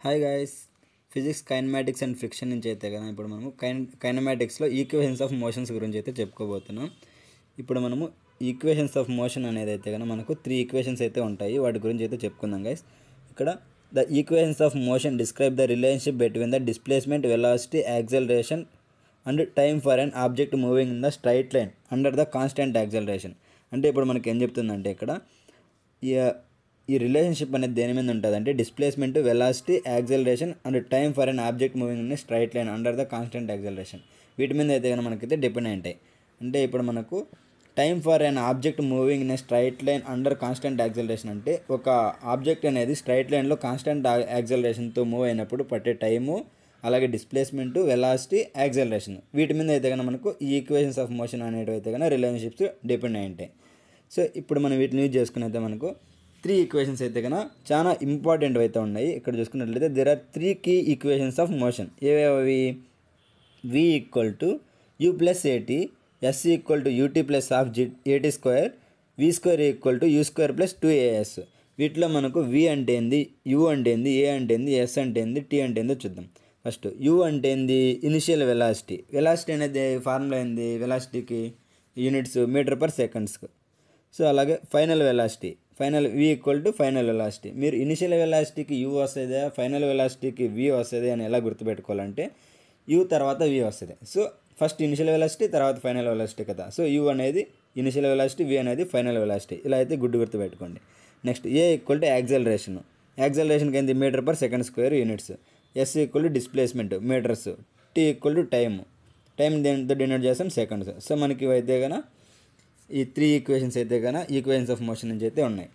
Hi guys, physics kinematics and friction నుంచి అయితే కదా ఇప్పుడు మనము కైనమాటిక్స్లో ఈక్వేషన్స్ ఆఫ్ మోషన్స్ గురించి అయితే చెప్పుకోబోతున్నాం. ఇప్పుడు మనము ఈక్వేషన్స్ ఆఫ్ మోషన్ అనేది అయితే కనుక మనకు 3 ఈక్వేషన్స్ అయితే ఉంటాయి. వాటి గురించి అయితే చెప్పుకుందాం గైస్. ఇక్కడ the equations of motion describe the relationship between the displacement, velocity, acceleration and time for an object moving in the straight line under the constant acceleration. అంటే ఇప్పుడు మనకి ఏం చెప్తుందంటే ఇక్కడ ఈ రిలేషన్షిప్ అనేది దేని మీద ఉంటుంది అంటే displacement, velocity, acceleration and time for an object moving in straight line under the constant acceleration. వీటి మీద అయితే కనుక మనకైతే డిపెండ్ ఉంటాయి. అంటే ఇప్పుడు మనకు time for an object moving in straight line under constant acceleration అంటే ఒక ఆబ్జెక్ట్ అనేది స్ట్రైట్ లైన్లో కాన్స్టెంట్ యాక్సలరేషన్తో మూవ్ అయినప్పుడు పట్టే టైము, అలాగే డిస్ప్లేస్మెంట్, వెలాసిటీ, యాక్సలరేషన్ వీటి మీద అయితే కనుక మనకు ఈ ఈక్వేషన్స్ ఆఫ్ మోషన్ అనేవి అయితే కనుక రిలేషన్షిప్స్ డిపెండ్ అయి ఉంటాయి. సో ఇప్పుడు మనం వీటిని యూజ్ చేసుకుని అయితే మనకు 3 ఈక్వేషన్స్ అయితే కనుక చాలా ఇంపార్టెంట్ అయితే ఉన్నాయి. ఇక్కడ చూసుకున్నట్లయితే there are 3 key equations of motion. ఏవేవి? v equal to u plus a t, s equal to u t plus half a t square, v square equal to u square plus 2as. వీటిలో మనకు v అంటే ఏంది, u అంటే ఏంది, a అంటే ఏంది, s అంటే ఏంది, t అంటే ఏందో చూద్దాం. ఫస్ట్ u అంటే ఏంది, ఇనిషియల్ వెలాసిటీ. వెలాసిటీ అనేది ఫార్ములా ఏంది, వెలాసిటీకి యూనిట్స్ మీటర్ పర్ సెకండ్స్కి. సో అలాగే final velocity, final v equal to final velocity. మీరు ఇనిషియల్ వెలాసిటీకి u వస్తుంది, ఫైనల్ వెలాసిటీకి v వస్తుంది అని ఎలా గుర్తుపెట్టుకోవాలంటే u తర్వాత v వస్తుంది. సో ఫస్ట్ ఇనిషియల్ వెలాసిటీ, తర్వాత ఫైనల్ వెలాసిటీ కదా. సో u అనేది ఇనిషియల్ వెలాసిటీ, v అనేది ఫైనల్ వెలాసిటీ. ఇలా అయితే గుర్తుపెట్టుకోండి. Next a equal to acceleration. యాక్సలరేషన్కి ఏంది meter per second square units. s equal to displacement meters. t equal to time దేంతో డినోట్ చేస్తాం, సెకండ్స్. సో మనకి అయితే కనుక ఈ 3 ఈక్వేషన్స్ అయితే కనుక ఈక్వేషన్స్ ఆఫ్ మోషన్ నుంచి అయితే ఉన్నాయి.